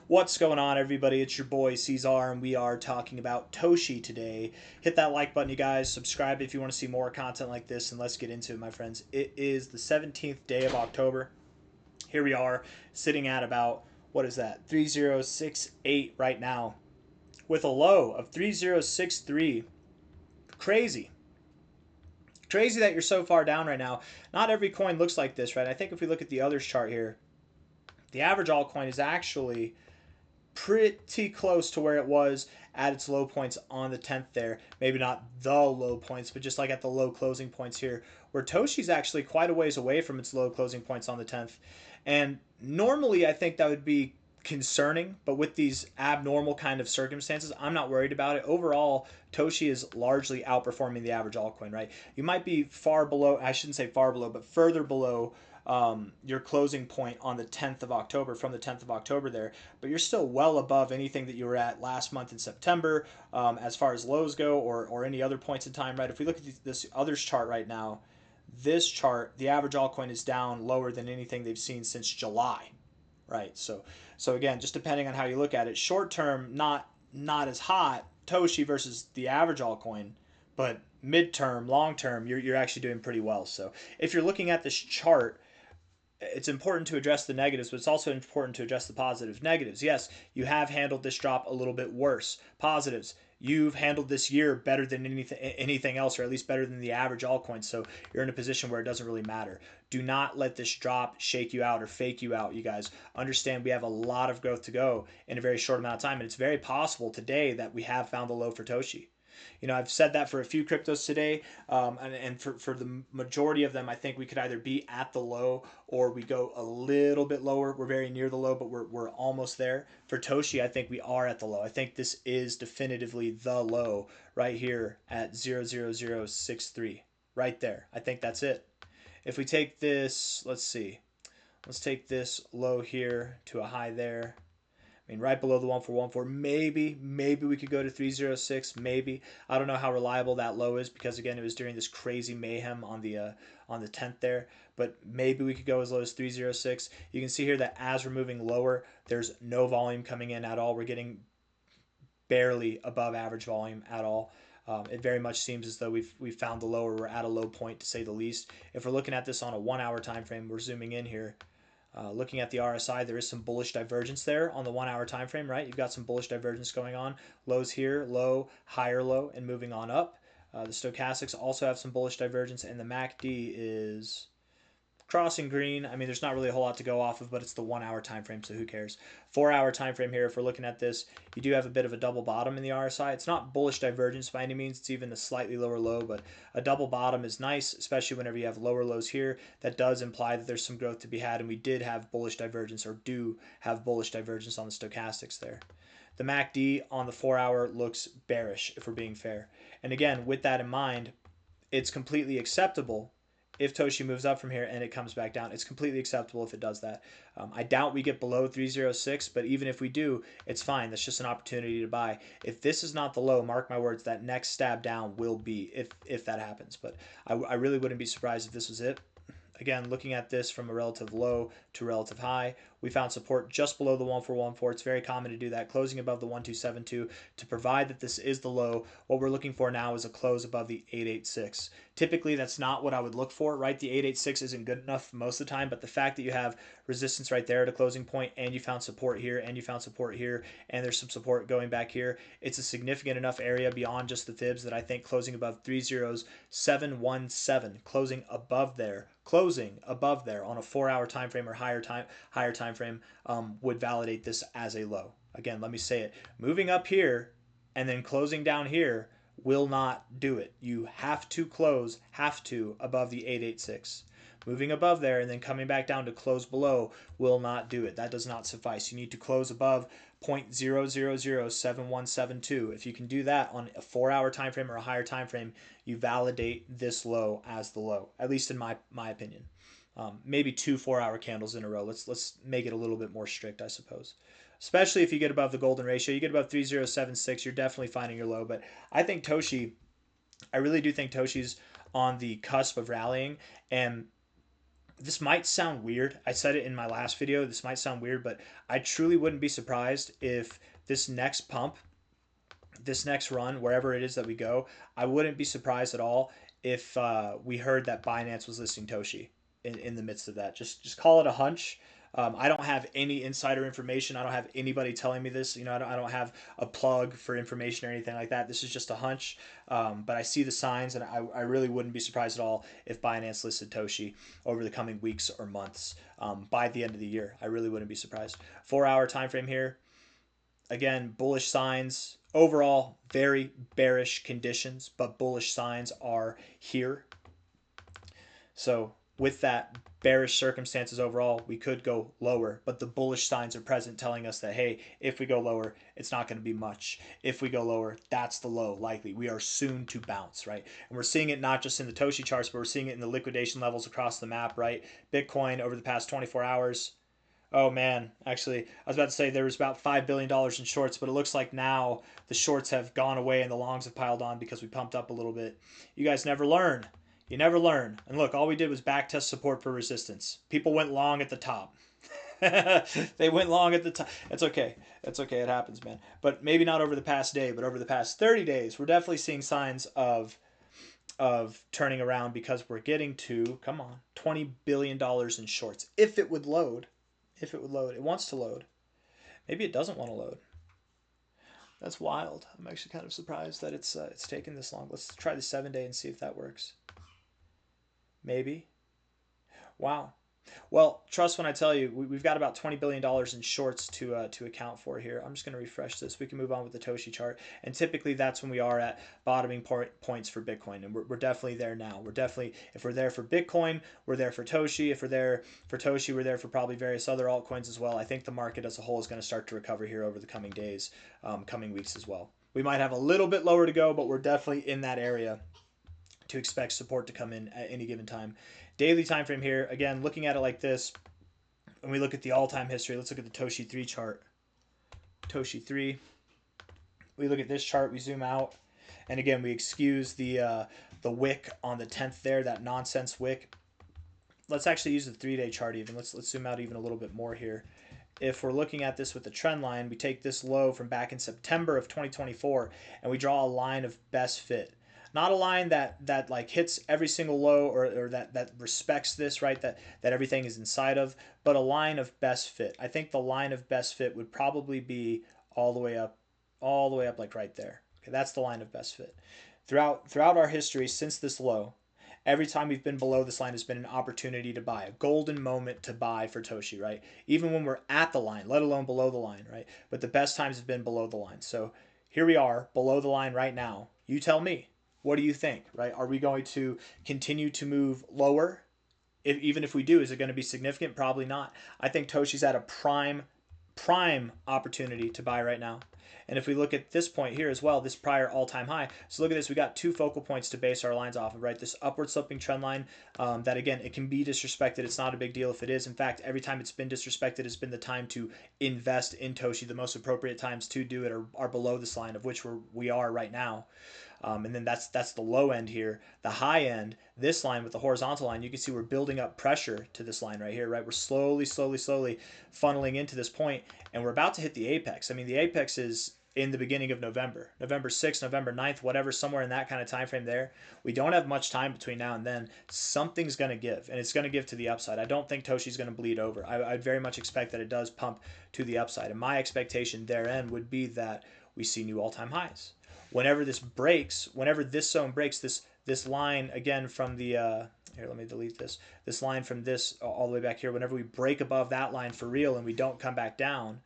What's going on, everybody? It's your boy C-Zar, and we are talking about Toshi today. Hit that like button, you guys. Subscribe if you want to see more content like this, and let's get into it, my friends. It is the 17th day of October. Here we are, sitting at about, what is that, 3068 right now, with a low of 3063. Crazy. Crazy that you're so far down right now. Not every coin looks like this, right? I think if we look at the others chart here, the average altcoin is actually pretty close to where it was at its low points on the 10th there. Maybe not the low points, but just like at the low closing points here, where Toshi's actually quite a ways away from its low closing points on the 10th. And normally I think that would be concerning, but with these abnormal kind of circumstances, I'm not worried about it. Overall, Toshi is largely outperforming the average altcoin, right? You might be far below, I shouldn't say far below, but further below your closing point on the 10th of October, from the 10th of October there, but you're still well above anything that you were at last month in September as far as lows go, or any other points in time, right? If we look at this others chart right now, this chart, the average altcoin is down lower than anything they've seen since July, right? So again, just depending on how you look at it, short term, not as hot, Toshi versus the average altcoin, but midterm, long term, you're actually doing pretty well. So if you're looking at this chart, it's important to address the negatives, but it's also important to address the positives. Negatives, yes, you have handled this drop a little bit worse. Positives, you've handled this year better than anything else, or at least better than the average altcoin. So you're in a position where it doesn't really matter. Do not let this drop shake you out or fake you out, you guys. Understand we have a lot of growth to go in a very short amount of time, and it's very possible today that we have found the low for Toshi. I've said that for a few cryptos today, and for the majority of them, I think we could either be at the low or we go a little bit lower. We're very near the low, but we're almost there. For Toshi, I think we are at the low. I think this is definitively the low right here at 00063, right there. I think that's it. If we take this, let's take this low here to a high there. I mean, right below the 1414. Maybe we could go to 306. Maybe. I don't know how reliable that low is because again, it was during this crazy mayhem on the 10th there. But maybe we could go as low as 306. You can see here that as we're moving lower, there's no volume coming in at all. We're getting barely above average volume at all. It very much seems as though we've found the low, or we're at a low point to say the least. If we're looking at this on a 1 hour time frame, we're zooming in here. Looking at the RSI, there is some bullish divergence there on the 1 hour time frame, right? You've got some bullish divergence going on. Lows here, low, higher low, and moving on up. The stochastics also have some bullish divergence, and the MACD is crossing green. I mean, there's not really a whole lot to go off of, but it's the 1 hour time frame, so who cares? 4 hour time frame here, if we're looking at this, you do have a bit of a double bottom in the RSI. It's not bullish divergence by any means. It's even a slightly lower low, but a double bottom is nice, especially whenever you have lower lows here. That does imply that there's some growth to be had, and we did have bullish divergence, or do have bullish divergence on the stochastics there. The MACD on the 4 hour looks bearish, if we're being fair. And again, with that in mind, it's completely acceptable if Toshi moves up from here and it comes back down. It's completely acceptable if it does that. I doubt we get below 306, but even if we do, it's fine. That's just an opportunity to buy. If this is not the low, mark my words, that next stab down will be, if that happens. But I really wouldn't be surprised if this was it. Again, looking at this from a relative low to relative high, we found support just below the 1414. It's very common to do that, closing above the 1272 to provide that this is the low. What we're looking for now is a close above the 886. Typically, that's not what I would look for, right? The 886 isn't good enough most of the time, but the fact that you have resistance right there at a closing point, and you found support here, and you found support here, and there's some support going back here, it's a significant enough area beyond just the fibs that I think closing above 30717, closing above there on a 4 hour time frame or higher time frame would validate this as a low. Again, let me say it. Moving up here and then closing down here will not do it. You have to close, above the 886. Moving above there and then coming back down to close below will not do it. That does not suffice. You need to close above 0.0007172. If you can do that on a 4 hour time frame or a higher time frame, you validate this low as the low, at least in my opinion. Maybe 2 4 hour candles in a row. Let's make it a little bit more strict, I suppose. Especially if you get above the golden ratio, you get above 3076, you're definitely finding your low. But I really do think Toshi's on the cusp of rallying, and This might sound weird. I said it in my last video. This might sound weird, but I truly wouldn't be surprised if this next pump, this next run, wherever it is that we go, I wouldn't be surprised at all if we heard that Binance was listing Toshi in the midst of that. Just call it a hunch. I don't have any insider information. I don't have anybody telling me this. You know, I don't have a plug for information or anything like that. This is just a hunch. But I see the signs, and I really wouldn't be surprised at all if Binance listed Toshi over the coming weeks or months by the end of the year. I really wouldn't be surprised. 4 hour time frame here. Again, bullish signs. Overall, very bearish conditions, but bullish signs are here. So with that bearish circumstances overall, we could go lower, but the bullish signs are present telling us that, hey, if we go lower, it's not going to be much. If we go lower, that's the low likely. We are soon to bounce, right? And we're seeing it not just in the Toshi charts, but we're seeing it in the liquidation levels across the map, right? Bitcoin over the past 24 hours. Oh man, actually, I was about to say there was about $5 billion in shorts, but it looks like now the shorts have gone away and the longs have piled on because we pumped up a little bit. You guys never learn. You never learn. And look, all we did was backtest support for resistance. People went long at the top. They went long at the top. It's okay. It's okay. It happens, man. But maybe not over the past day, but over the past 30 days, we're definitely seeing signs of turning around because we're getting to, come on, $20 billion in shorts. If it would load. If it would load. It wants to load. Maybe it doesn't want to load. That's wild. I'm actually kind of surprised that it's taken this long. Let's try the 7-day and see if that works. Maybe. Wow. Well, trust when I tell you, we've got about $20 billion in shorts to account for here. I'm just going to refresh this. We can move on with the Toshi chart. And typically that's when we are at bottoming points for Bitcoin. And we're definitely there now. We're definitely, if we're there for Bitcoin, we're there for Toshi. If we're there for Toshi, we're there for probably various other altcoins as well. I think the market as a whole is going to start to recover here over the coming days, coming weeks as well. We might have a little bit lower to go, but we're definitely in that area to expect support to come in at any given time. Daily time frame here, again, looking at it like this, when we look at the all-time history, let's look at the Toshi 3 chart. Toshi 3. We look at this chart, we zoom out, and again, we excuse the wick on the 10th there, that nonsense wick. Let's actually use the 3-day chart even. Let's zoom out even a little bit more here. If we're looking at this with the trend line, we take this low from back in September of 2024, and we draw a line of best fit. Not a line that like hits every single low or that respects this, right? That everything is inside of, but a line of best fit. I think the line of best fit would probably be all the way up like right there. Okay, that's the line of best fit. Throughout our history since this low, every time we've been below this line has been an opportunity to buy, a golden moment to buy for Toshi, right? Even when we're at the line, let alone below the line, right? But the best times have been below the line. So here we are below the line right now. You tell me. What do you think, right? Are we going to continue to move lower? Even if we do, is it going to be significant? Probably not. I think Toshi's at a prime opportunity to buy right now. And if we look at this point here as well, this prior all-time high, so look at this, we got 2 focal points to base our lines off of, right? This upward sloping trend line, that again, it can be disrespected. It's not a big deal if it is. In fact, every time it's been disrespected has been the time to invest in Toshi. The most appropriate times to do it are below this line, of which we are right now. And then that's the low end here. The high end, this line with the horizontal line, you can see we're building up pressure to this line right here, right? We're slowly funneling into this point, and we're about to hit the apex. I mean, the apex is in the beginning of November, November 6th, November 9th, whatever, somewhere in that kind of time frame there. We don't have much time between now and then. Something's going to give, and it's going to give to the upside. I don't think Toshi's going to bleed over. I'd very much expect that it does pump to the upside, and my expectation therein would be that we see new all-time highs. Whenever this breaks, whenever this zone breaks, this line again from the here, let me delete this line from this all the way back here, whenever we break above that line for real and we don't come back down,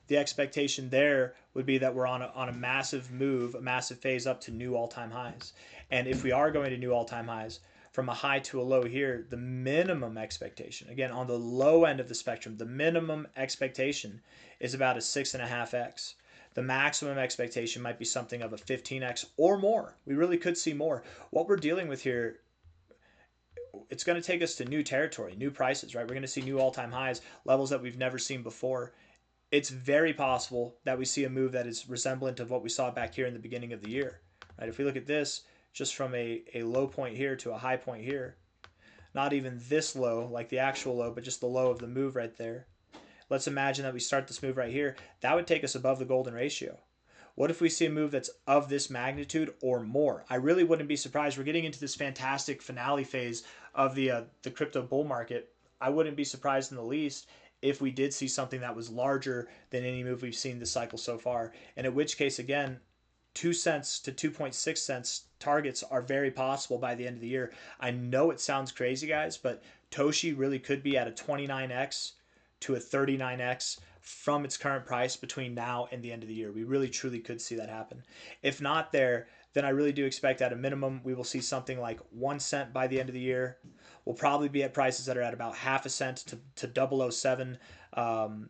the expectation there would be that we're on a massive move, a massive phase up to new all-time highs. And if we are going to new all-time highs, from a high to a low here, the minimum expectation, again on the low end of the spectrum, the minimum expectation is about a 6.5x. The maximum expectation might be something of a 15x or more. We really could see more. What we're dealing with here, it's going to take us to new territory, new prices, right? We're going to see new all-time highs, levels that we've never seen before. It's very possible that we see a move that is resemblant of what we saw back here in the beginning of the year, right? If we look at this just from a low point here to a high point here, not even this low, like the actual low, but just the low of the move right there. Let's imagine that we start this move right here. That would take us above the golden ratio. What if we see a move that's of this magnitude or more? I really wouldn't be surprised. We're getting into this fantastic finale phase of the crypto bull market. I wouldn't be surprised in the least if we did see something that was larger than any move we've seen this cycle so far. And in which case, again, 2 cents to 2.6 cents targets are very possible by the end of the year. I know it sounds crazy, guys, but Toshi really could be at a 29x to a 39x from its current price between now and the end of the year. We really truly could see that happen. If not there, then I really do expect at a minimum we will see something like 1 cent by the end of the year. We'll probably be at prices that are at about half a cent to 0.007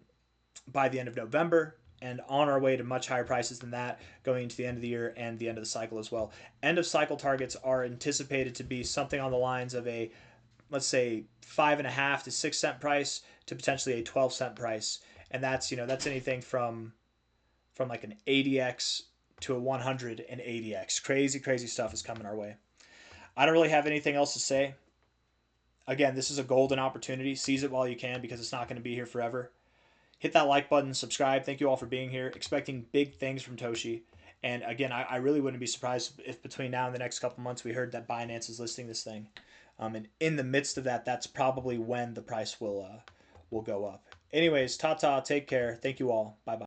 by the end of November, and on our way to much higher prices than that going into the end of the year and the end of the cycle as well. End of cycle targets are anticipated to be something on the lines of a, let's say, 5.5 to 6 cent price to potentially a 12 cent price, and that's anything from like an 80x to a 180x. Crazy stuff is coming our way. I don't really have anything else to say. Again, this is a golden opportunity. Seize it while you can because it's not going to be here forever. Hit that like button, subscribe. Thank you all for being here. Expecting big things from Toshi. And again, I really wouldn't be surprised if between now and the next couple months we heard that Binance is listing this thing. And in the midst of that, that's probably when the price will go up. Anyways, ta-ta, take care. Thank you all. Bye-bye.